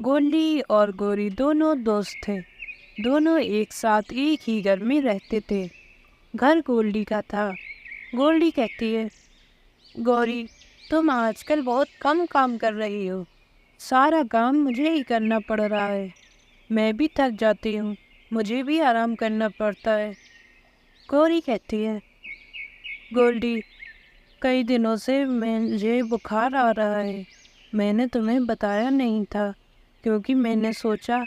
گولڈی اور گوری دونوں دوست تھے۔ دونوں ایک ساتھ ایک ہی گھر میں رہتے تھے۔ گھر گولڈی کا تھا۔ گولڈی کہتی ہے، گوری تم آج کل بہت کم کام کر رہی ہو، سارا کام مجھے ہی کرنا پڑ رہا ہے، میں بھی تھک جاتی ہوں، مجھے بھی آرام کرنا پڑتا ہے۔ گوری کہتی ہے، گولڈی کئی دنوں سے مجھے بخار آ رہا ہے، میں نے تمہیں بتایا نہیں تھا کیونکہ میں نے سوچا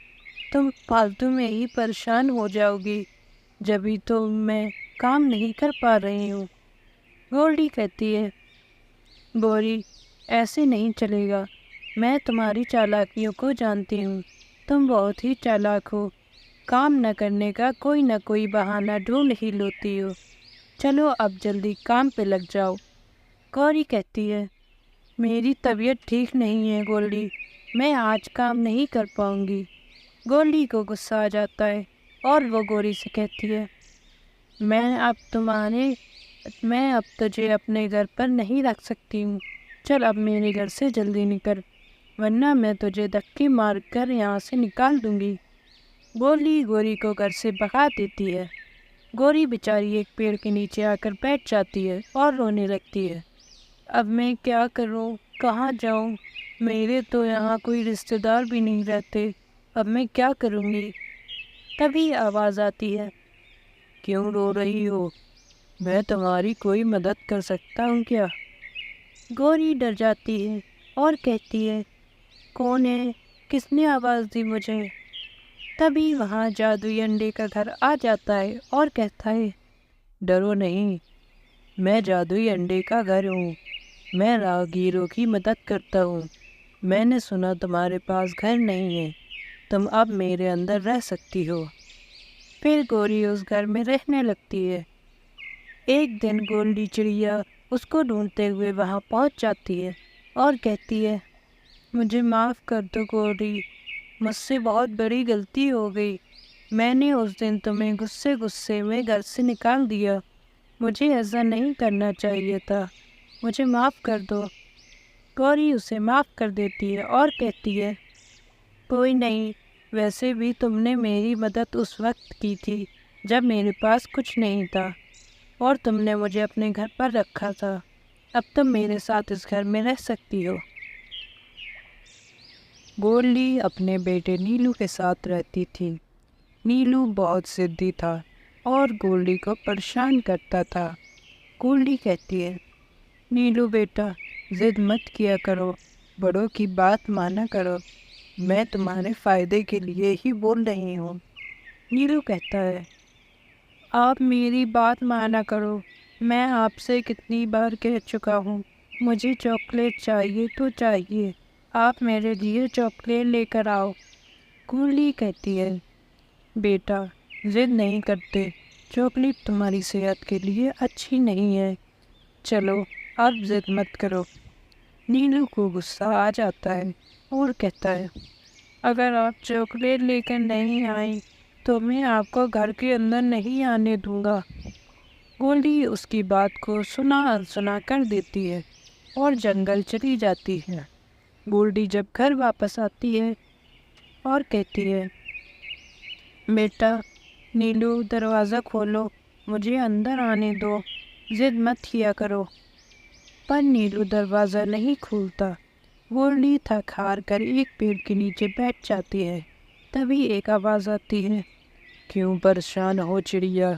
تم فالتو میں ہی پریشان ہو جاؤ گی، جبھی تو میں کام نہیں کر پا رہی ہوں۔ گولڈی کہتی ہے، گوری ایسے نہیں چلے گا، میں تمہاری چالاکیوں کو جانتی ہوں، تم بہت ہی چالاک ہو، کام نہ کرنے کا کوئی نہ کوئی بہانہ ڈھونڈ ہی لیتی ہو، چلو اب جلدی کام پہ لگ جاؤ۔ گوری کہتی ہے، میری طبیعت ٹھیک نہیں ہے گولڈی، میں آج کام نہیں کر پاؤں گی۔ گولڈی کو غصہ آ جاتا ہے اور وہ گوری سے کہتی ہے، میں اب تجھے اپنے گھر پر نہیں رکھ سکتی ہوں، چل اب میرے گھر سے جلدی نکل، ورنہ میں تجھے دھکے مار کر یہاں سے نکال دوں گی۔ گولڈی گوری کو گھر سے بھگا دیتی ہے۔ گوری بیچاری ایک پیڑ کے نیچے آ کر بیٹھ جاتی ہے اور رونے لگتی ہے۔ اب میں کیا کروں، کہاں جاؤں، میرے تو یہاں کوئی رشتہ دار بھی نہیں رہتے، اب میں کیا کروں گی؟ تبھی آواز آتی ہے، کیوں رو رہی ہو، میں تمہاری کوئی مدد کر سکتا ہوں کیا؟ گوری ڈر جاتی ہے اور کہتی ہے، کون ہے، کس نے آواز دی مجھے؟ تبھی وہاں جادوئی انڈے کا گھر آ جاتا ہے اور کہتا ہے، ڈرو نہیں، میں جادوئی انڈے کا گھر ہوں، میں راہگیروں کی مدد کرتا ہوں، میں نے سنا تمہارے پاس گھر نہیں ہے، تم اب میرے اندر رہ سکتی ہو۔ پھر گوری اس گھر میں رہنے لگتی ہے۔ ایک دن گولڈی چڑیا اس کو ڈھونڈتے ہوئے وہاں پہنچ جاتی ہے اور کہتی ہے، مجھے معاف کر دو گوری، مجھ سے بہت بڑی غلطی ہو گئی، میں نے اس دن تمہیں غصے میں گھر سے نکال دیا، مجھے ایسا نہیں کرنا چاہیے تھا، مجھے معاف کر دو۔ گوری اسے معاف کر دیتی ہے اور کہتی ہے، کوئی نہیں، ویسے بھی تم نے میری مدد اس وقت کی تھی جب میرے پاس کچھ نہیں تھا اور تم نے مجھے اپنے گھر پر رکھا تھا، اب تم میرے ساتھ اس گھر میں رہ سکتی ہو۔ گولڈی اپنے بیٹے نیلو کے ساتھ رہتی تھی۔ نیلو بہت ضدی تھا اور گولڈی کو پریشان کرتا تھا۔ گولڈی کہتی ہے، نیلو بیٹا، ضد مت کیا کرو، بڑوں کی بات مانا کرو، میں تمہارے فائدے کے لیے ہی بول رہی ہوں۔ نیلو کہتا ہے، آپ میری بات مانا کرو، میں آپ سے کتنی بار کہہ چکا ہوں، مجھے چاکلیٹ چاہیے تو چاہیے، آپ میرے لیے چاکلیٹ لے کر آؤ۔ گولڈی کہتی ہے، بیٹا ضد نہیں کرتے، چاکلیٹ تمہاری صحت کے لیے اچھی نہیں ہے، چلو اب ضد مت کرو۔ نیلو کو غصہ آ جاتا ہے اور کہتا ہے، اگر آپ چاکلیٹ لے کر نہیں آئیں تو میں آپ کو گھر کے اندر نہیں آنے دوں گا۔ گولڈی اس کی بات کو سنا انسنا کر دیتی ہے اور جنگل چلی جاتی ہے۔ گولڈی جب گھر واپس آتی ہے اور کہتی ہے، بیٹا نیلو دروازہ کھولو، مجھے اندر آنے دو، ضد مت کیا کرو۔ پر نیلو دروازہ نہیں کھولتا۔ گولڈی تھک ہار کر ایک پیڑ کے نیچے بیٹھ جاتی ہے۔ تبھی ایک آواز آتی ہے، کیوں پریشان ہو چڑیا،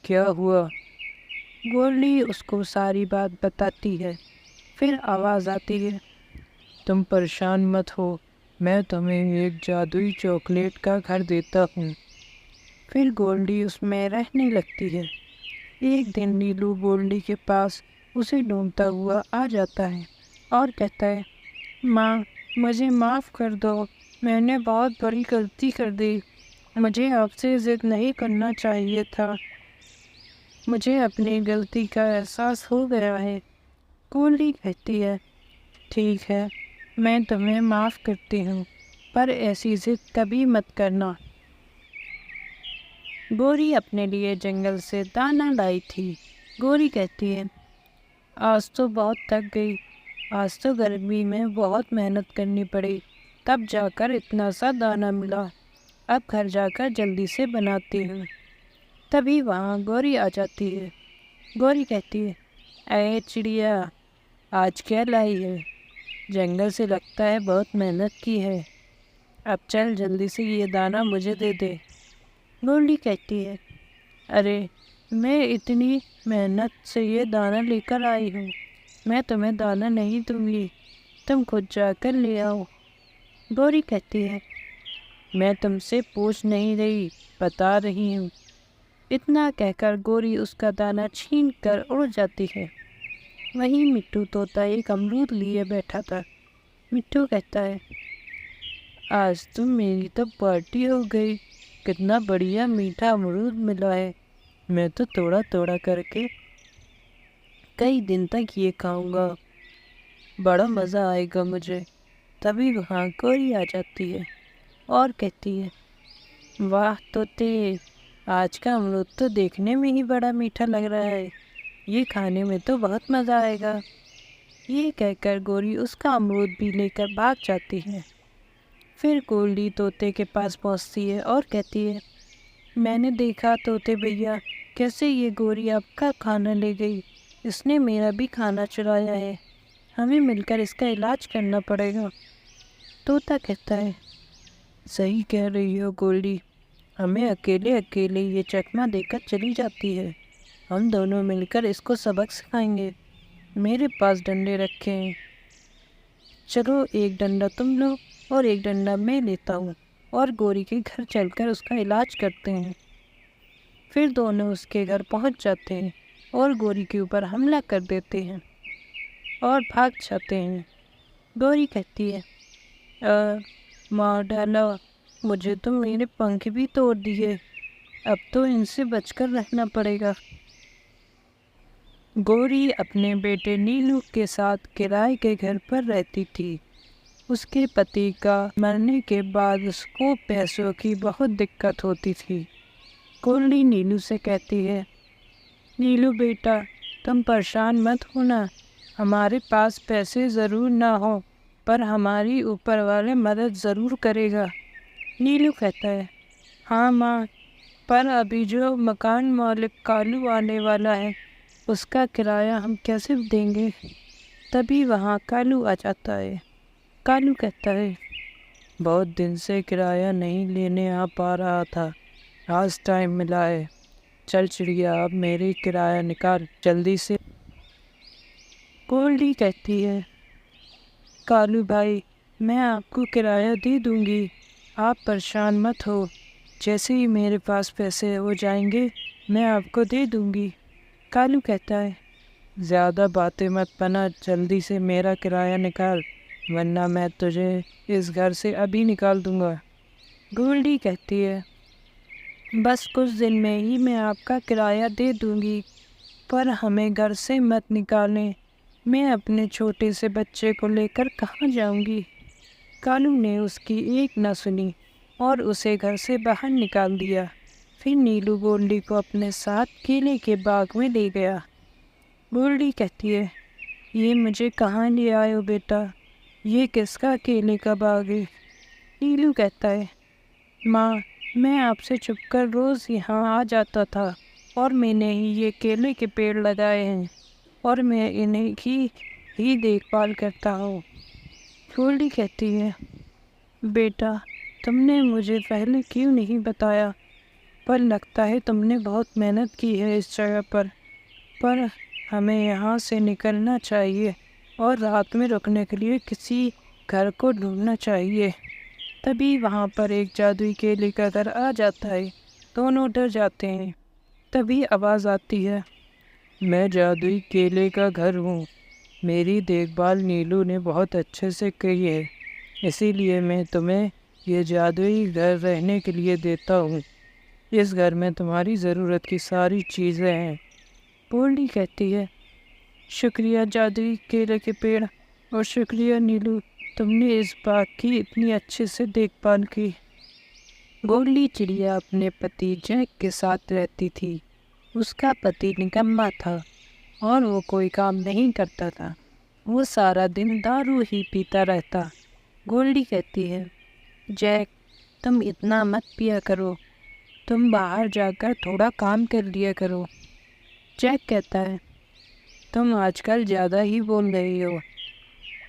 کیا ہوا؟ گولڈی اس کو ساری بات بتاتی ہے۔ پھر آواز آتی ہے، تم پریشان مت ہو، میں تمہیں ایک جادوئی چاکلیٹ کا گھر دیتا ہوں۔ پھر گولڈی اس میں رہنے لگتی ہے۔ ایک دن نیلو گولڈی کے پاس اسے ڈھونڈتا ہوا آ جاتا ہے اور کہتا ہے، ماں مجھے معاف کر دو، میں نے بہت بڑی غلطی کر دی، مجھے آپ سے ضد نہیں کرنا چاہیے تھا، مجھے اپنی غلطی کا احساس ہو گیا ہے۔ گولڈی کہتی ہے، ٹھیک ہے، میں تمہیں معاف کرتی ہوں، پر ایسی ضد کبھی مت کرنا۔ گوری اپنے لیے جنگل سے دانہ لائی تھی۔ گوری کہتی ہے، آج تو بہت تھک گئی، آج تو گرمی میں بہت محنت کرنی پڑی، تب جا کر اتنا سا دانہ ملا، اب گھر جا کر جلدی سے بناتی ہوں۔ تبھی وہاں گوری آ جاتی ہے۔ گوری کہتی ہے، اے چڑیا، آج کیا لائی ہے؟ جنگل سے لگتا ہے بہت محنت کی ہے، اب چل جلدی سے یہ دانہ مجھے دے دے۔ گورلی کہتی ہے، ارے میں اتنی محنت سے یہ دانہ لے کر آئی ہوں، میں تمہیں دانہ نہیں دوں گی، تم خود جا کر لے آؤ۔ گوری کہتی ہے، میں تم سے پوچھ نہیں رہی، بتا رہی ہوں۔ اتنا کہہ کر گوری اس کا دانہ چھین کر اڑ جاتی ہے۔ وہیں مٹھو طوطا ایک امرود لیے بیٹھا تھا۔ مٹھو کہتا ہے، آج تو میری تو پارٹی ہو گئی، کتنا بڑھیا میٹھا امرود ملا ہے، میں تو توڑا توڑا کر کے کئی دن تک یہ کھاؤں گا، بڑا مزہ آئے گا مجھے۔ تبھی وہاں گوری آ جاتی ہے اور کہتی ہے، واہ طوطے، آج کا امرود تو دیکھنے میں ہی بڑا میٹھا لگ رہا ہے، یہ کھانے میں تو بہت مزہ آئے گا۔ یہ کہہ کر گوری اس کا امرود بھی لے کر بھاگ جاتی ہے۔ پھر گورلی طوطے کے پاس پہنچتی ہے اور کہتی ہے، میں نے دیکھا طوطے بھیا، کیسے یہ گوری آپ کا کھانا لے گئی، اس نے میرا بھی کھانا چرایا ہے، ہمیں مل کر اس کا علاج کرنا پڑے گا۔ طوطا کہتا ہے، صحیح کہہ رہی ہو گورلی، ہمیں اکیلے اکیلے یہ چکمہ دے کر چلی جاتی ہے، ہم دونوں مل کر اس کو سبق سکھائیں گے۔ میرے پاس ڈنڈے رکھے ہیں، چلو ایک ڈنڈا تم لو اور ایک ڈنڈا میں لیتا ہوں، اور گوری کے گھر چل کر اس کا علاج کرتے ہیں۔ پھر دونوں اس کے گھر پہنچ جاتے ہیں اور گوری کے اوپر حملہ کر دیتے ہیں اور بھاگ جاتے ہیں۔ گوری کہتی ہے، مار ڈالا، مجھے تو میرے پنکھ بھی توڑ دیے، اب تو ان سے بچ کر رہنا پڑے گا۔ گوری اپنے بیٹے نیلو کے ساتھ کرائے کے گھر پر رہتی تھی۔ اس کے پتی کا مرنے کے بعد اس کو پیسوں کی بہت دقت ہوتی تھی۔ گورلی نیلو سے کہتی ہے، نیلو بیٹا، تم پریشان مت ہونا، ہمارے پاس پیسے ضرور نہ ہوں پر ہماری اوپر والے مدد ضرور کرے گا۔ نیلو کہتا ہے، ہاں ماں، پر ابھی جو مکان مالک کالو آنے والا ہے، اس کا کرایہ ہم کیسے دیں گے؟ تبھی وہاں کالو آ جاتا ہے۔ کالو کہتا ہے، بہت دن سے کرایہ نہیں لینے آ پا رہا تھا، آج ٹائم ملا ہے، چل چڑیا اب میری کرایہ نکال جلدی سے۔ گورلی کہتی ہے، کالو بھائی، میں آپ کو کرایہ دے دوں گی، آپ پریشان مت ہو، جیسے ہی میرے پاس پیسے ہو جائیں گے میں آپ کو دے دوں گی۔ کالو کہتا ہے، زیادہ باتیں مت بنا، جلدی سے میرا کرایہ نکال ورنہ میں تجھے اس گھر سے ابھی نکال دوں گا۔ گورلی کہتی ہے، بس کچھ دن میں ہی میں آپ کا کرایہ دے دوں گی، پر ہمیں گھر سے مت نکالیں، میں اپنے چھوٹے سے بچے کو لے کر کہاں جاؤں گی؟ کالو نے اس کی ایک نہ سنی اور اسے گھر سے باہر نکال دیا۔ پھر نیلو گورلی کو اپنے ساتھ کیلے کے باغ میں لے گیا۔ گورلی کہتی ہے، یہ مجھے کہاں لے آئے ہو بیٹا، یہ کس کا کیلے کا باغ ہے؟ نیلو کہتا ہے، ماں، میں آپ سے چھپ کر روز یہاں آ جاتا تھا اور میں نے ہی یہ کیلے کے پیڑ لگائے ہیں اور میں انہیں ہی دیکھ بھال کرتا ہوں۔ گورلی کہتی ہے، بیٹا، تم نے مجھے پہلے کیوں نہیں بتایا؟ پر لگتا ہے تم نے بہت محنت کی ہے اس جگہ پر ہمیں یہاں سے نکلنا چاہیے اور رات میں رکنے کے لیے کسی گھر کو ڈھونڈنا چاہیے۔ تبھی وہاں پر ایک جادوئی کیلے کا گھر آ جاتا ہے، دونوں ڈر جاتے ہیں۔ تبھی آواز آتی ہے، میں جادوئی کیلے کا گھر ہوں، میری دیکھ بھال نیلو نے بہت اچھے سے کی ہے، اسی لیے میں تمہیں یہ جادوئی گھر رہنے کے لیے دیتا ہوں، اس گھر میں تمہاری ضرورت کی ساری چیزیں ہیں۔ گورلی کہتی ہے، شکریہ جادوئی کیلے کے پیڑ، اور شکریہ نیلو، تم نے اس باغ کی اتنی اچھے سے دیکھ بھال کی۔ گورلی چڑیا اپنے پتی جیک کے ساتھ رہتی تھی۔ اس کا پتی نکما تھا اور وہ کوئی کام نہیں کرتا تھا، وہ سارا دن دارو ہی پیتا رہتا۔ گولڈی کہتی ہے جیک تم اتنا مت پیا کرو، تم باہر جا کر تھوڑا کام کر لیا کرو۔ جیک کہتا ہے تم آج کل زیادہ ہی بول رہی ہو،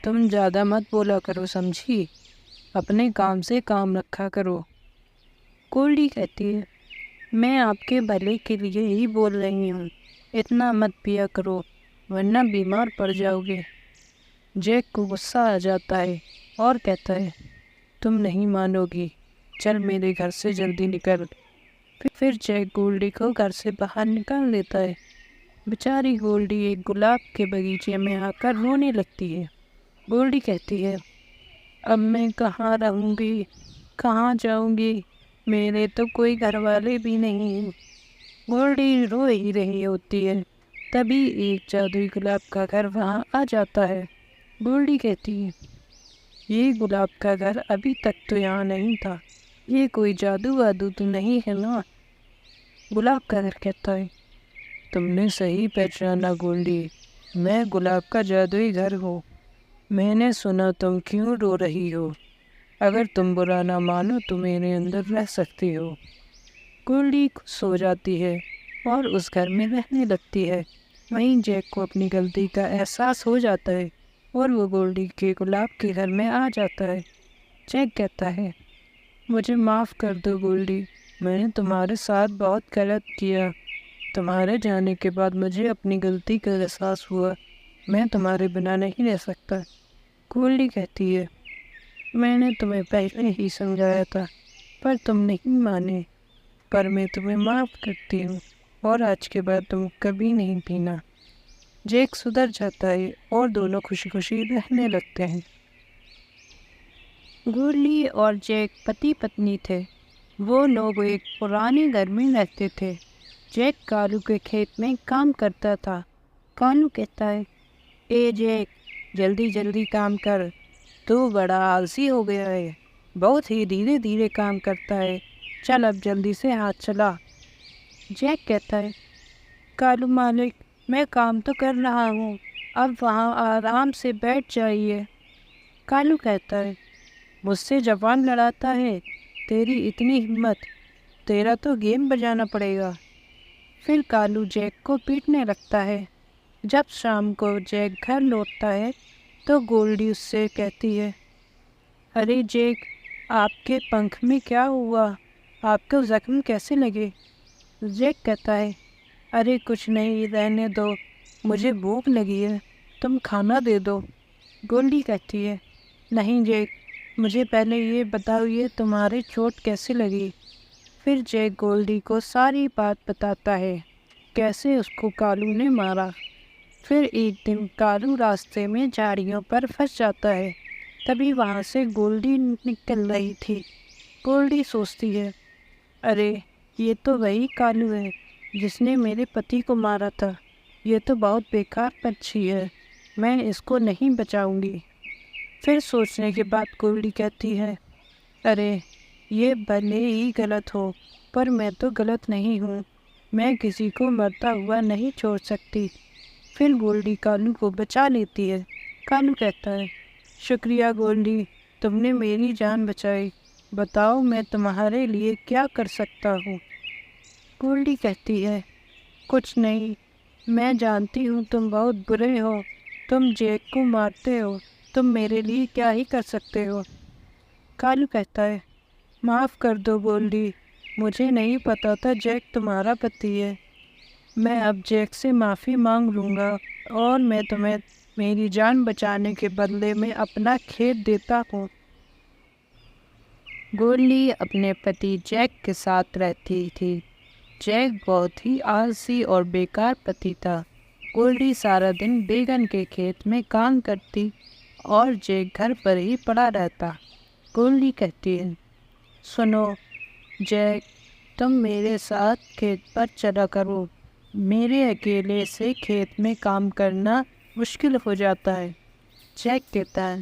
تم زیادہ مت بولا کرو سمجھی، اپنے کام سے کام رکھا کرو۔ گولڈی کہتی ہے میں آپ کے بھلے کے لیے ہی بول رہی ہوں، اتنا مت پیا کرو ورنہ بیمار پڑ جاؤ گے۔ جیک کو غصہ آ جاتا ہے اور کہتا ہے تم نہیں مانو گی، چل میرے گھر سے جلدی نکل۔ پھر جیک گولڈی کو گھر سے باہر نکال دیتا ہے۔ بیچاری گولڈی ایک گلاب کے باغیچے میں آ کر رونے لگتی ہے۔ گولڈی کہتی ہے اب میں کہاں رہوں گی، کہاں جاؤں گی، میرے تو کوئی گھر والے بھی نہیں ہیں۔ گولڈی رو ہی رہی ہوتی ہے، تبھی ایک جادوئی گلاب کا گھر وہاں آ جاتا ہے۔ گولڈی کہتی ہے یہ گلاب کا گھر ابھی تک تو یہاں نہیں تھا، یہ کوئی جادو وادو تو نہیں ہے نا؟ گلاب کا گھر کہتا ہے تم نے صحیح پہچانا گولڈی، میں گلاب کا جادوئی گھر ہوں۔ میں نے سنا تم کیوں رو رہی ہو، اگر تم برا نہ مانو تو میرے اندر رہ سکتی ہو۔ گولڈی سو جاتی ہے اور اس گھر میں رہنے لگتی ہے۔ وہیں جیک کو اپنی غلطی کا احساس ہو جاتا ہے اور وہ گولڈی کے گلاب کے گھر میں آ جاتا ہے۔ جیک کہتا ہے مجھے معاف کر دو گولڈی، میں نے تمہارے ساتھ بہت غلط کیا، تمہارے جانے کے بعد مجھے اپنی غلطی کا احساس ہوا، میں تمہارے بنا نہیں رہ سکتا۔ گولڈی کہتی ہے میں نے تمہیں پہلے ہی سمجھایا تھا پر تم نہیں مانے، پر میں تمہیں معاف کرتی ہوں اور آج کے بعد تم کبھی نہیں پینا۔ جیک سدھر جاتا ہے اور دونوں خوشی خوشی رہنے لگتے ہیں۔ گولڈی اور جیک پتی پتنی تھے، وہ لوگ ایک پرانے گھر میں رہتے تھے۔ جیک کالو کے کھیت میں کام کرتا تھا۔ کالو کہتا ہے اے جیک جلدی جلدی کام کر، تو بڑا آلسی ہو گیا ہے، بہت ہی دھیرے دھیرے کام کرتا ہے، چل اب جلدی سے ہاتھ چلا۔ جیک کہتا ہے کالو مالک میں کام تو کر رہا ہوں، اب وہاں آرام سے بیٹھ جائیے۔ کالو کہتا ہے مجھ سے زبان لڑاتا ہے، تیری اتنی ہمت، تیرا تو گیم بجانا پڑے گا۔ پھر کالو جیک کو پیٹنے لگتا ہے۔ جب شام کو جیک گھر لوٹتا ہے تو گولڈی اس سے کہتی ہے ارے جیک آپ کے پنکھ میں کیا ہوا، آپ کو زخم کیسے لگے؟ جیک کہتا ہے ارے کچھ نہیں، رہنے دو، مجھے بھوک لگی ہے، تم کھانا دے دو۔ گولڈی کہتی ہے نہیں جیک، مجھے پہلے یہ بتاؤ یہ تمہاری چوٹ کیسے لگی؟ پھر جیک گولڈی کو ساری بات بتاتا ہے، کیسے اس کو کالو نے مارا۔ پھر ایک دن کالو راستے میں جھاڑیوں پر پھنس جاتا ہے، تبھی وہاں سے گولڈی نکل رہی تھی۔ گولڈی سوچتی ہے ارے یہ تو وہی کالو ہے جس نے میرے پتی کو مارا تھا، یہ تو بہت بیکار پنچھی ہے، میں اس کو نہیں بچاؤں گی۔ پھر سوچنے کے بعد گولڈی کہتی ہے ارے یہ بھلے ہی غلط ہو پر میں تو غلط نہیں ہوں، میں کسی کو مرتا ہوا نہیں چھوڑ سکتی۔ پھر گولڈی کالو کو بچا لیتی ہے۔ کالو کہتا ہے شکریہ گولڈی، تم نے میری جان بچائی، بتاؤ میں تمہارے لیے کیا کر سکتا ہوں؟ گولڈی کہتی ہے کچھ نہیں، میں جانتی ہوں تم بہت برے ہو، تم جیک کو مارتے ہو، تم میرے لیے کیا ہی کر سکتے ہو؟ کالو کہتا ہے معاف کر دو گولڈی، مجھے نہیں پتا تھا جیک تمہارا پتی ہے، میں اب جیک سے معافی مانگ لوں گا اور میں تمہیں میری جان بچانے کے بدلے میں اپنا کھیت دیتا ہوں۔ گولڈی اپنے پتی جیک کے ساتھ رہتی تھی۔ جیک بہت ہی آلسی اور بیکار پتی تھا۔ گولڈی سارا دن بیگن کے کھیت میں کام کرتی اور جیک گھر پر ہی پڑا رہتا۔ گولڈی کہتی ہے سنو جیک، تم میرے ساتھ کھیت پر چلا کرو، میرے اکیلے سے کھیت میں کام کرنا مشکل ہو جاتا ہے۔ جیک کہتا ہے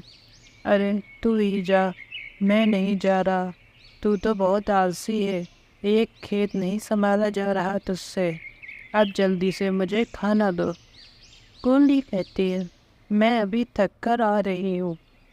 ارے تو ہی جا، میں نہیں جا رہا، تو بہت آلسی ہے، ایک کھیت نہیں سنبھالا جا رہا تجھ سے، اب جلدی سے مجھے کھانا دو۔ گولڈی کہتی ہے میں ابھی تھک کر آ رہی ہوں،